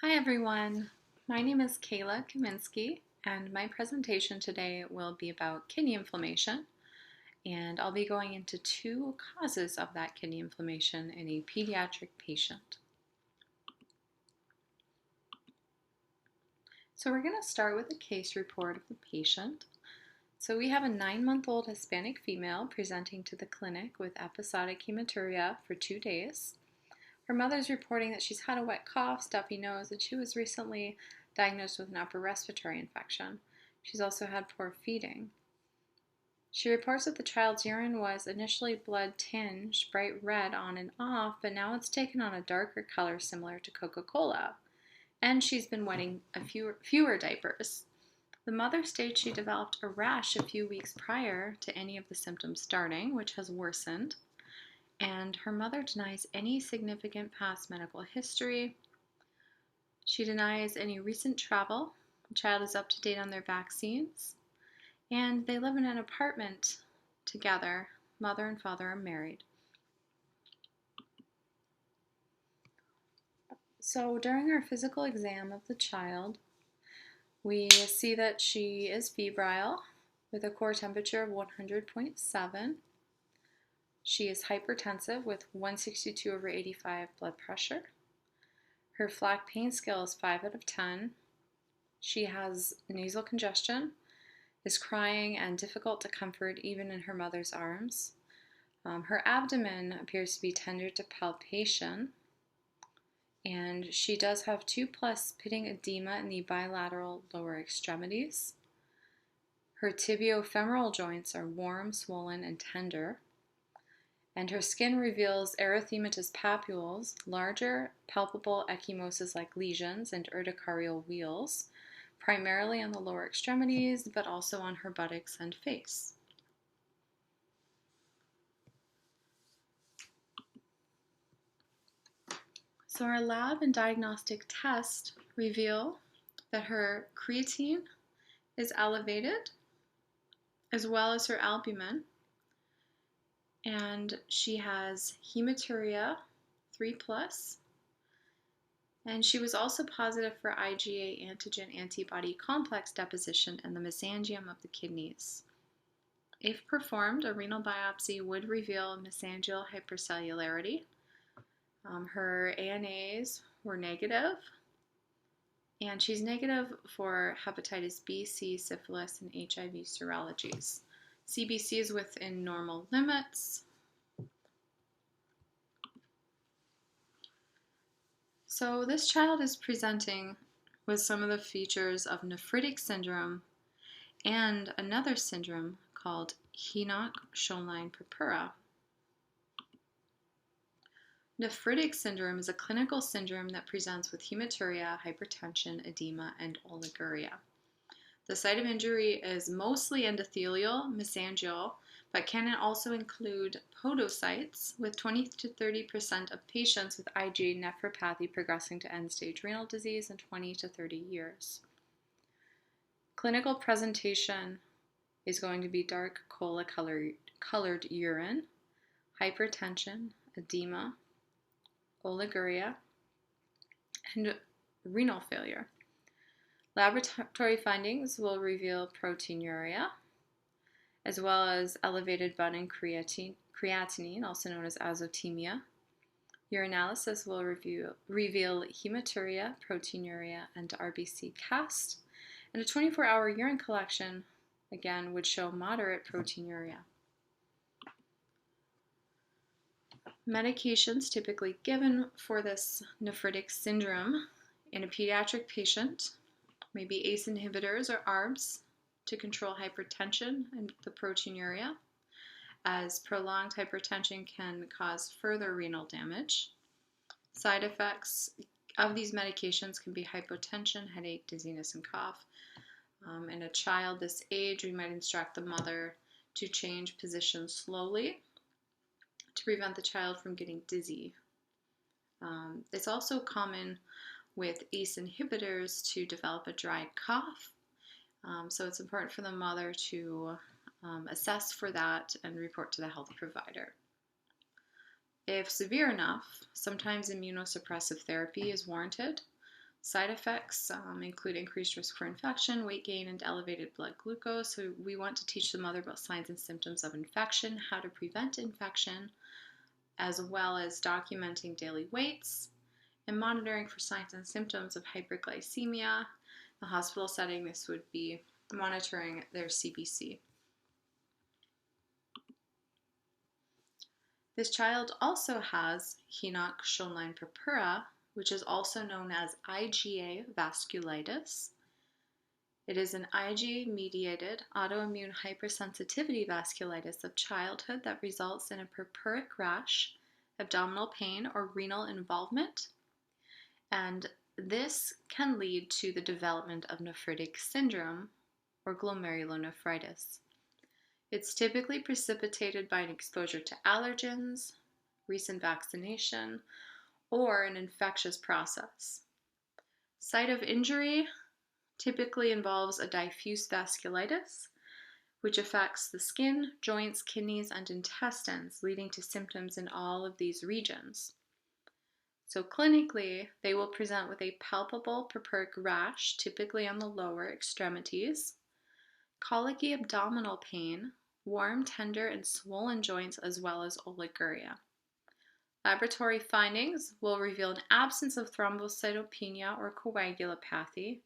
Hi everyone, my name is Kayla Kaminsky and my presentation today will be about kidney inflammation, and I'll be going into two causes of that kidney inflammation in a pediatric patient. So we're going to start with a case report of the patient. So we have a 9-month-old Hispanic female presenting to the clinic with episodic hematuria for 2 days. Her mother's reporting that she's had a wet cough, stuffy nose, and she was recently diagnosed with an upper respiratory infection. She's also had poor feeding. She reports that the child's urine was initially blood-tinged, bright red on and off, but now it's taken on a darker color similar to Coca-Cola. And she's been wetting fewer diapers. The mother states she developed a rash a few weeks prior to any of the symptoms starting, which has worsened. And her mother denies any significant past medical history. She denies any recent travel. The child is up to date on their vaccines. And they live in an apartment together. Mother and father are married. So during our physical exam of the child, we see that she is febrile with a core temperature of 100.7. She is hypertensive with 162/85 blood pressure. Her FLAC pain scale is 5 out of 10. She has nasal congestion, is crying and difficult to comfort even in her mother's arms. Her abdomen appears to be tender to palpation, and she does have 2+ pitting edema in the bilateral lower extremities. Her tibiofemoral joints are warm, swollen, and tender. And her skin reveals erythematous papules, larger palpable ecchymosis-like lesions, and urticarial wheals, primarily on the lower extremities, but also on her buttocks and face. So our lab and diagnostic tests reveal that her creatine is elevated, as well as her albumin. And she has hematuria 3+, and she was also positive for IgA antigen antibody complex deposition in the mesangium of the kidneys. If performed, a renal biopsy would reveal mesangial hypercellularity. Her ANAs were negative, and she's negative for hepatitis B, C, syphilis, and HIV serologies. CBC is within normal limits. So this child is presenting with some of the features of nephritic syndrome and another syndrome called Henoch-Schönlein Purpura. Nephritic syndrome is a clinical syndrome that presents with hematuria, hypertension, edema, and oliguria. The site of injury is mostly endothelial, mesangial, but can also include podocytes, with 20 to 30% of patients with IgA nephropathy progressing to end-stage renal disease in 20 to 30 years. Clinical presentation is going to be dark cola-colored urine, hypertension, edema, oliguria, and renal failure. Laboratory findings will reveal proteinuria, as well as elevated budding creatinine, also known as azotemia. Urinalysis will reveal hematuria, proteinuria, and RBC cast. And a 24-hour urine collection, again, would show moderate proteinuria. Medications typically given for this nephritic syndrome in a pediatric patient may be ACE inhibitors or ARBs to control hypertension and the proteinuria, as prolonged hypertension can cause further renal damage. Side effects of these medications can be hypotension, headache, dizziness, and cough. In a child this age, we might instruct the mother to change position slowly to prevent the child from getting dizzy. It's also common with ACE inhibitors to develop a dry cough. So it's important for the mother to assess for that and report to the health provider. If severe enough, sometimes immunosuppressive therapy is warranted. Side effects include increased risk for infection, weight gain, and elevated blood glucose. So we want to teach the mother about signs and symptoms of infection, how to prevent infection, as well as documenting daily weights and monitoring for signs and symptoms of hyperglycemia. In the hospital setting, this would be monitoring their CBC. This child also has Henoch-Schönlein Purpura, which is also known as IgA vasculitis. It is an IgA-mediated autoimmune hypersensitivity vasculitis of childhood that results in a purpuric rash, abdominal pain, or renal involvement. And this can lead to the development of nephritic syndrome or glomerulonephritis. It's typically precipitated by an exposure to allergens, recent vaccination, or an infectious process. Site of injury typically involves a diffuse vasculitis, which affects the skin, joints, kidneys, and intestines, leading to symptoms in all of these regions. So clinically, they will present with a palpable purpuric rash, typically on the lower extremities, colicky abdominal pain, warm, tender, and swollen joints, as well as oliguria. Laboratory findings will reveal an absence of thrombocytopenia or coagulopathy,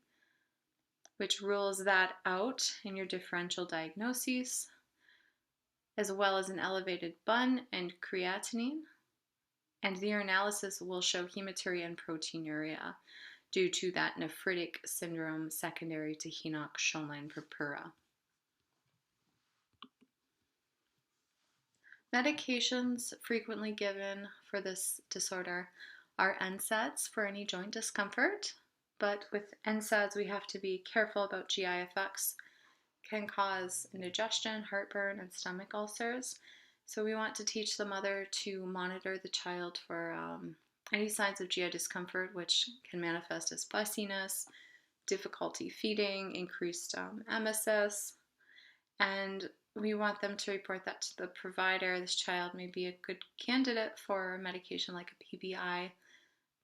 which rules that out in your differential diagnoses, as well as an elevated BUN and creatinine, and the urinalysis will show hematuria and proteinuria due to that nephritic syndrome secondary to Henoch-Schönlein Purpura. Medications frequently given for this disorder are NSAIDs for any joint discomfort, but with NSAIDs we have to be careful about GI effects. Can cause indigestion, heartburn, and stomach ulcers. So we want to teach the mother to monitor the child for any signs of GI discomfort, which can manifest as fussiness, difficulty feeding, increased emesis, and we want them to report that to the provider. This child may be a good candidate for medication like a PBI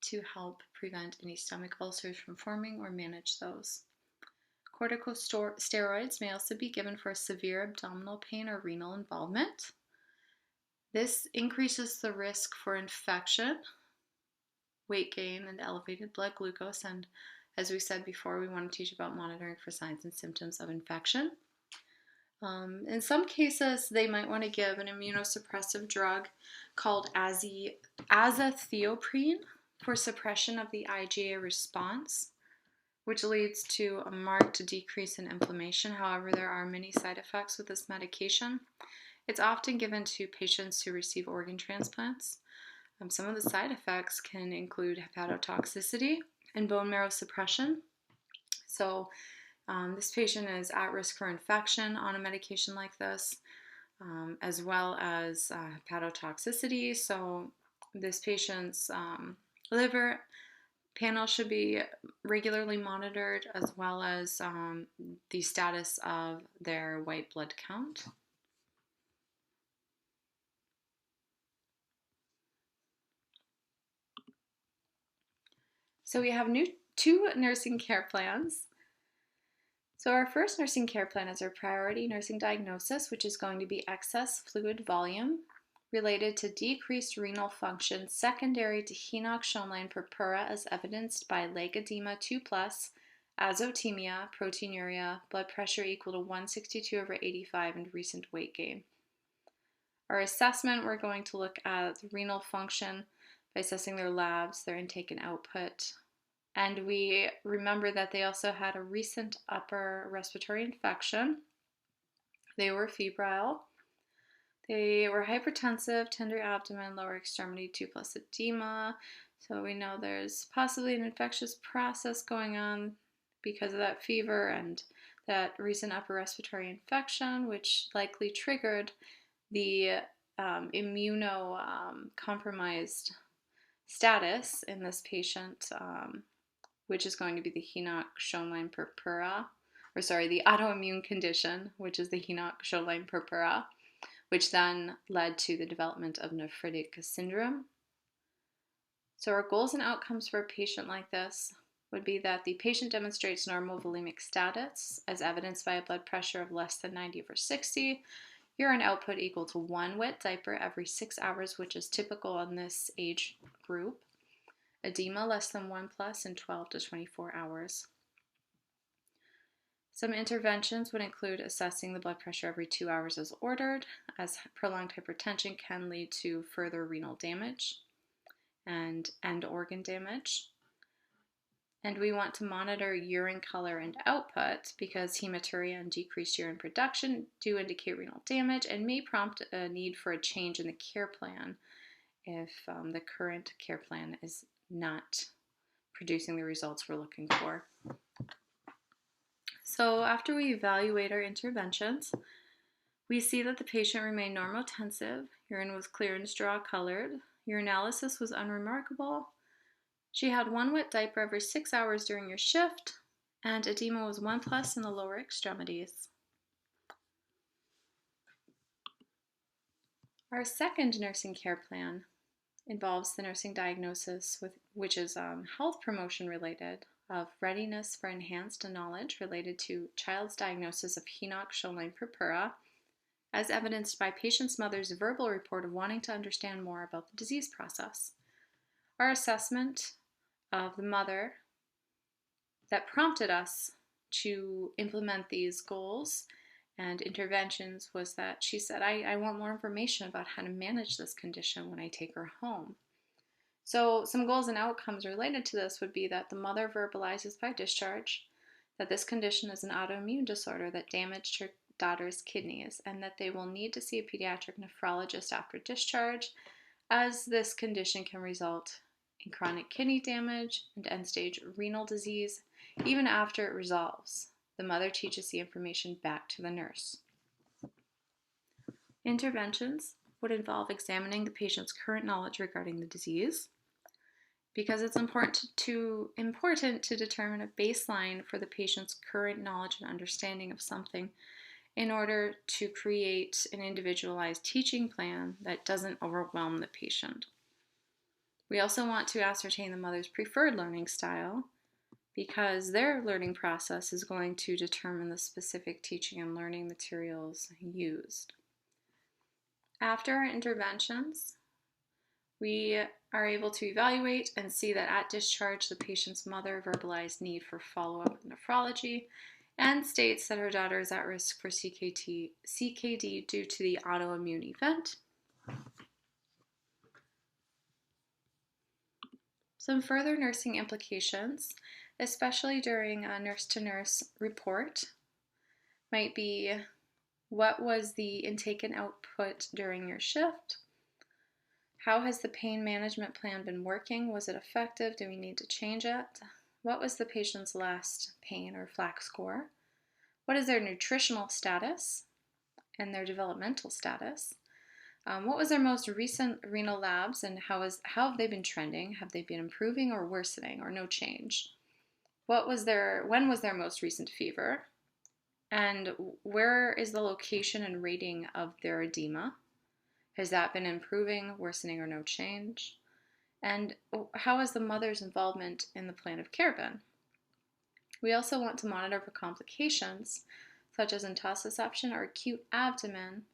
to help prevent any stomach ulcers from forming or manage those. Corticosteroids may also be given for severe abdominal pain or renal involvement. This increases the risk for infection, weight gain, and elevated blood glucose. And as we said before, we want to teach about monitoring for signs and symptoms of infection. In some cases, they might want to give an immunosuppressive drug called azathioprine for suppression of the IgA response, which leads to a marked decrease in inflammation. However, there are many side effects with this medication. It's often given to patients who receive organ transplants. Some of the side effects can include hepatotoxicity and bone marrow suppression. So this patient is at risk for infection on a medication like this, as well as hepatotoxicity. So this patient's liver panel should be regularly monitored, as well as the status of their white blood count. So we have two nursing care plans. So our first nursing care plan is our priority nursing diagnosis, which is going to be excess fluid volume related to decreased renal function secondary to Henoch-Schönlein Purpura as evidenced by leg edema 2+, azotemia, proteinuria, blood pressure equal to 162/85, and recent weight gain. Our assessment, we're going to look at the renal function by assessing their labs, their intake and output. And we remember that they also had a recent upper respiratory infection. They were febrile. They were hypertensive, tender abdomen, lower extremity 2+ edema. So we know there's possibly an infectious process going on because of that fever and that recent upper respiratory infection, which likely triggered the immunocompromised status in this patient, which is going to be the Henoch-Schönlein Purpura, the autoimmune condition, which is the Henoch-Schönlein Purpura, which then led to the development of nephritic syndrome. So our goals and outcomes for a patient like this would be that the patient demonstrates normal volemic status as evidenced by a blood pressure of less than 90/60, urine output equal to 1 wet diaper every 6 hours, which is typical in this age group, edema less than 1 plus in 12 to 24 hours. Some interventions would include assessing the blood pressure every 2 hours as ordered, as prolonged hypertension can lead to further renal damage and end organ damage. And we want to monitor urine color and output because hematuria and decreased urine production do indicate renal damage and may prompt a need for a change in the care plan if the current care plan is not producing the results we're looking for. So after we evaluate our interventions, we see that the patient remained normotensive, urine was clear and straw colored, urinalysis was unremarkable, she had 1 wet diaper every 6 hours during your shift, and edema was 1 plus in the lower extremities. Our second nursing care plan involves the nursing diagnosis, which is health promotion related, of readiness for enhanced knowledge related to child's diagnosis of Henoch-Schönlein Purpura, as evidenced by patient's mother's verbal report of wanting to understand more about the disease process. Our assessment of the mother that prompted us to implement these goals and interventions was that she said, I want more information about how to manage this condition when I take her home. So some goals and outcomes related to this would be that the mother verbalizes by discharge that this condition is an autoimmune disorder that damaged her daughter's kidneys and that they will need to see a pediatric nephrologist after discharge, as this condition can result in chronic kidney damage and end-stage renal disease even after it resolves. The mother teaches the information back to the nurse. Interventions would involve examining the patient's current knowledge regarding the disease, because it's important to determine a baseline for the patient's current knowledge and understanding of something in order to create an individualized teaching plan that doesn't overwhelm the patient. We also want to ascertain the mother's preferred learning style, because their learning process is going to determine the specific teaching and learning materials used. After our interventions, we are able to evaluate and see that at discharge, the patient's mother verbalized need for follow-up with nephrology and states that her daughter is at risk for CKD due to the autoimmune event. Some further nursing implications, especially during a nurse-to-nurse report, might be: what was the intake and output during your shift? How has the pain management plan been working? Was it effective? Do we need to change it? What was the patient's last pain or FLAC score? What is their nutritional status and their developmental status? What was their most recent renal labs and how have they been trending? Have they been improving or worsening or no change? When was their most recent fever? And where is the location and rating of their edema? Has that been improving, worsening, or no change? And how has the mother's involvement in the plan of care been? We also want to monitor for complications such as intussusception or acute abdomen,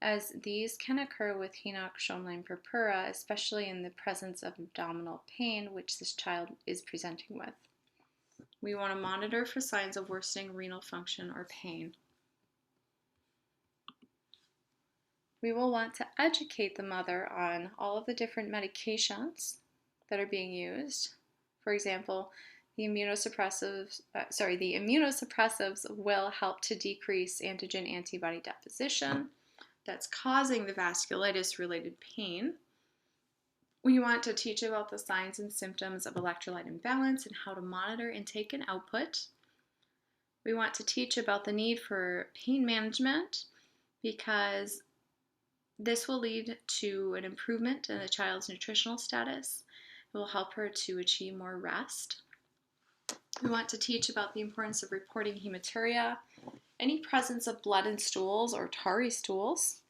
as these can occur with Henoch-Schönlein Purpura, especially in the presence of abdominal pain, which this child is presenting with. We want to monitor for signs of worsening renal function or pain. We will want to educate the mother on all of the different medications that are being used. For example, the immunosuppressives will help to decrease antigen-antibody deposition that's causing the vasculitis-related pain. We want to teach about the signs and symptoms of electrolyte imbalance and how to monitor intake and output. We want to teach about the need for pain management, because this will lead to an improvement in the child's nutritional status. It will help her to achieve more rest. We want to teach about the importance of reporting hematuria, any presence of blood in stools or tarry stools.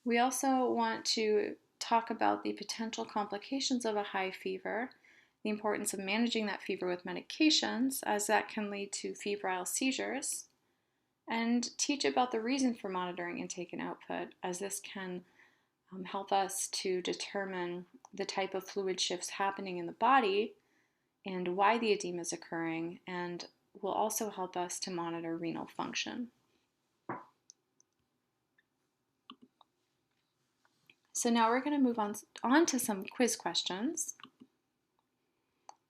We also want to talk about the potential complications of a high fever the importance of managing that fever with medications, as that can lead to febrile seizures, and teach about the reason for monitoring intake and output, as this can help us to determine the type of fluid shifts happening in the body and why the edema is occurring, and will also help us to monitor renal function. So now we're going to move on to some quiz questions.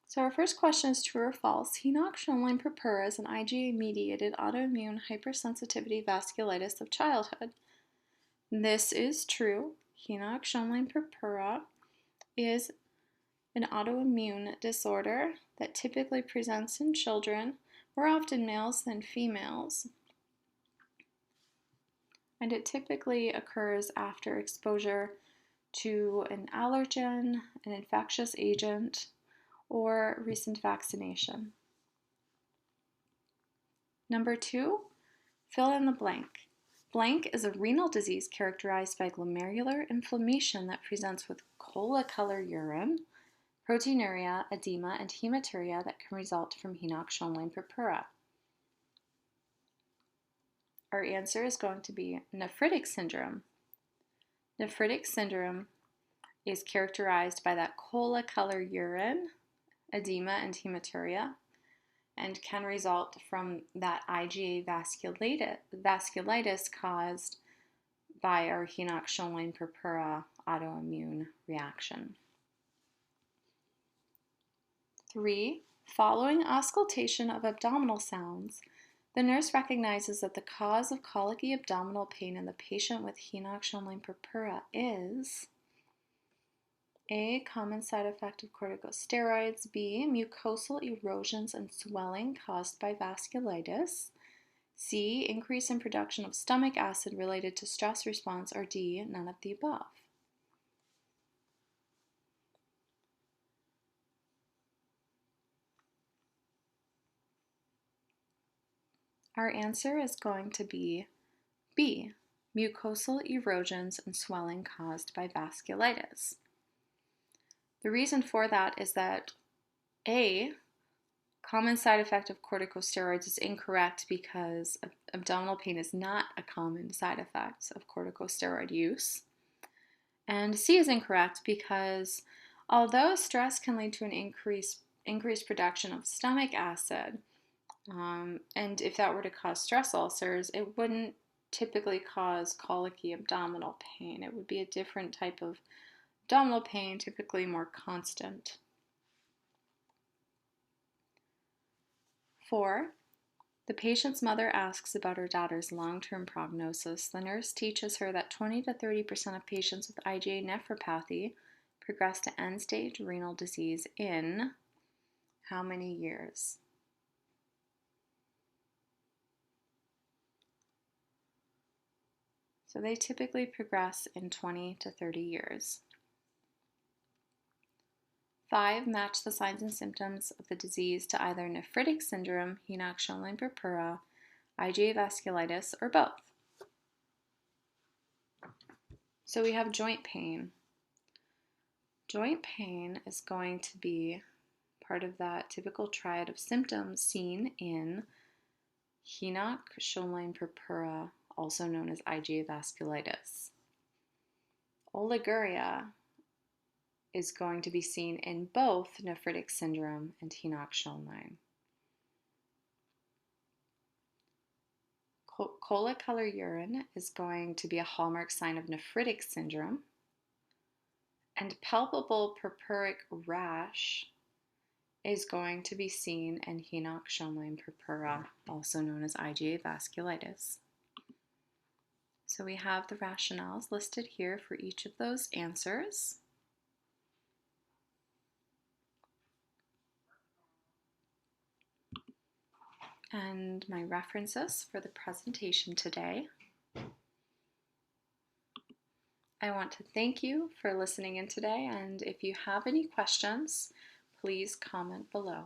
So our first question is true or false. Henoch-Schönlein Purpura is an IgA-mediated autoimmune hypersensitivity vasculitis of childhood. This is true. Henoch-Schönlein Purpura is an autoimmune disorder that typically presents in children, more often males than females. And it typically occurs after exposure to an allergen, an infectious agent, or recent vaccination. Number 2, fill in the blank. Blank is a renal disease characterized by glomerular inflammation that presents with cola-color urine, proteinuria, edema, and hematuria that can result from Henoch-Schönlein Purpura. Our answer is going to be nephritic syndrome. Nephritic syndrome is characterized by that cola-color urine, edema, and hematuria, and can result from that IgA vasculitis caused by our Henoch-Schönlein Purpura autoimmune reaction. 3, following auscultation of abdominal sounds, the nurse recognizes that the cause of colicky abdominal pain in the patient with Henoch-Schönlein Purpura is A, common side effect of corticosteroids, B, mucosal erosions and swelling caused by vasculitis, C, increase in production of stomach acid related to stress response, or D, none of the above. Our answer is going to be B, mucosal erosions and swelling caused by vasculitis. The reason for that is that A, common side effect of corticosteroids is incorrect because abdominal pain is not a common side effect of corticosteroid use. And C is incorrect because although stress can lead to an increased production of stomach acid, and if that were to cause stress ulcers, it wouldn't typically cause colicky abdominal pain. It would be a different type of abdominal pain, typically more constant. 4, the patient's mother asks about her daughter's long-term prognosis. The nurse teaches her that 20 to 30% of patients with IgA nephropathy progress to end-stage renal disease in how many years? So they typically progress in 20 to 30 years. 5, match the signs and symptoms of the disease to either nephritic syndrome, Henoch-Schönlein Purpura, IgA vasculitis, or both. So we have joint pain. Joint pain is going to be part of that typical triad of symptoms seen in Henoch-Schönlein Purpura, also known as IgA vasculitis. Oliguria is going to be seen in both nephritic syndrome and Henoch-Schönlein. Cola-color urine is going to be a hallmark sign of nephritic syndrome, and palpable purpuric rash is going to be seen in Henoch-Schönlein Purpura, also known as IgA vasculitis. So we have the rationales listed here for each of those answers. And my references for the presentation today. I want to thank you for listening in today, and if you have any questions, please comment below.